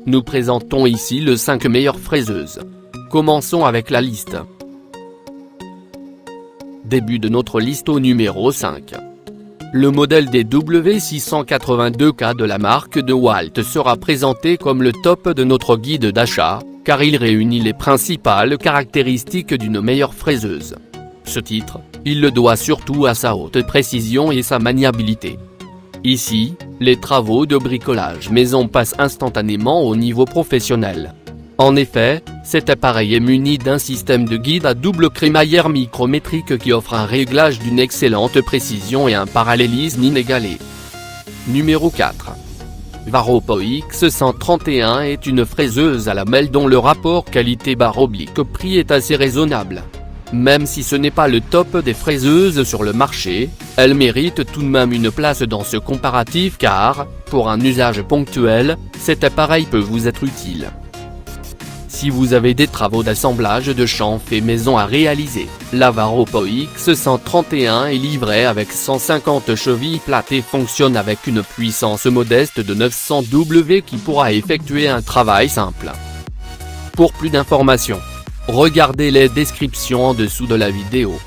Nous présentons ici les 5 meilleures fraiseuses. Commençons avec la liste. Début de notre liste au numéro 5. Le modèle DW682K de la marque DeWalt sera présenté comme le top de notre guide d'achat, car il réunit les principales caractéristiques d'une meilleure fraiseuse. Ce titre, il le doit surtout à sa haute précision et sa maniabilité. Ici, les travaux de bricolage maison passent instantanément au niveau professionnel. En effet, cet appareil est muni d'un système de guide à double crémaillère micrométrique qui offre un réglage d'une excellente précision et un parallélisme inégalé. Numéro 4. Varopo X131 est une fraiseuse à lamelles dont le rapport qualité/prix est assez raisonnable. Même si ce n'est pas le top des fraiseuses sur le marché, elle mérite tout de même une place dans ce comparatif car, pour un usage ponctuel, cet appareil peut vous être utile. Si vous avez des travaux d'assemblage de chanf et maison à réaliser, la Varopo X131 est livrée avec 150 chevilles plates et fonctionne avec une puissance modeste de 900 W qui pourra effectuer un travail simple. Pour plus d'informations, regardez les descriptions en dessous de la vidéo.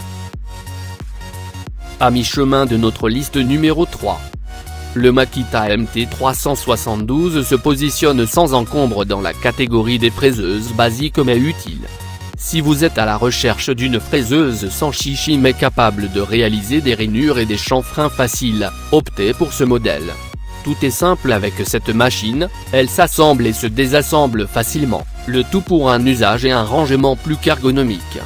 À mi-chemin de notre liste numéro 3. Le Makita MT372 se positionne sans encombre dans la catégorie des fraiseuses basiques mais utiles. Si vous êtes à la recherche d'une fraiseuse sans chichi mais capable de réaliser des rainures et des chanfreins faciles, optez pour ce modèle. Tout est simple avec cette machine, elle s'assemble et se désassemble facilement, le tout pour un usage et un rangement plus qu'ergonomique.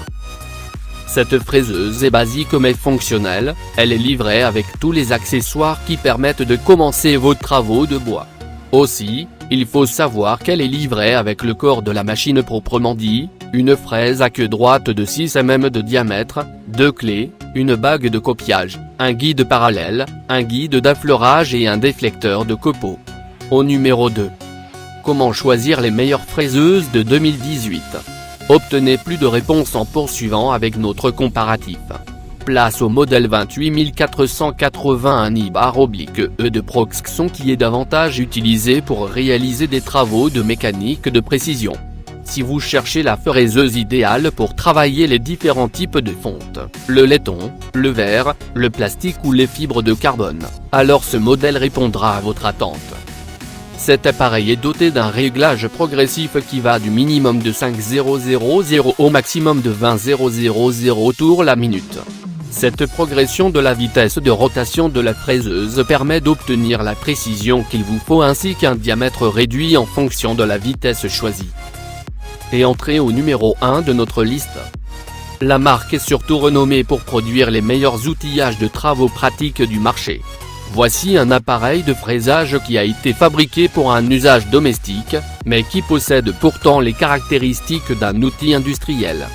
Cette fraiseuse est basique mais fonctionnelle, elle est livrée avec tous les accessoires qui permettent de commencer vos travaux de bois. Aussi, il faut savoir qu'elle est livrée avec le corps de la machine proprement dit, une fraise à queue droite de 6 mm de diamètre, 2 clés, une bague de copiage, un guide parallèle, un guide d'affleurage et un déflecteur de copeaux. Au numéro 2. Comment choisir les meilleures fraiseuses de 2018 ? Obtenez plus de réponses en poursuivant avec notre comparatif. Place au modèle 28481 I/E de Proxxon qui est davantage utilisé pour réaliser des travaux de mécanique de précision. Si vous cherchez la fraiseuse idéale pour travailler les différents types de fonte, le laiton, le verre, le plastique ou les fibres de carbone, alors ce modèle répondra à votre attente. Cet appareil est doté d'un réglage progressif qui va du minimum de 5,000 au maximum de 20,000 tours la minute. Cette progression de la vitesse de rotation de la fraiseuse permet d'obtenir la précision qu'il vous faut ainsi qu'un diamètre réduit en fonction de la vitesse choisie. Et entrez au numéro 1 de notre liste. La marque est surtout renommée pour produire les meilleurs outillages de travaux pratiques du marché. Voici un appareil de fraisage qui a été fabriqué pour un usage domestique, mais qui possède pourtant les caractéristiques d'un outil industriel.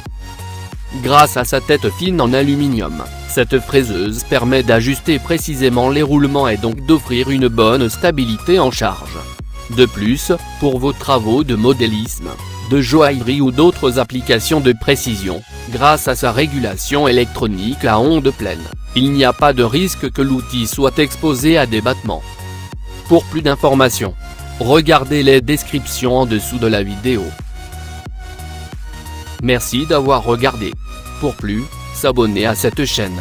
Grâce à sa tête fine en aluminium, cette fraiseuse permet d'ajuster précisément les roulements et donc d'offrir une bonne stabilité en charge. De plus, pour vos travaux de modélisme, de joaillerie ou d'autres applications de précision, grâce à sa régulation électronique à ondes pleines, il n'y a pas de risque que l'outil soit exposé à des battements. Pour plus d'informations, regardez les descriptions en dessous de la vidéo. Merci d'avoir regardé. Pour plus, s'abonner à cette chaîne.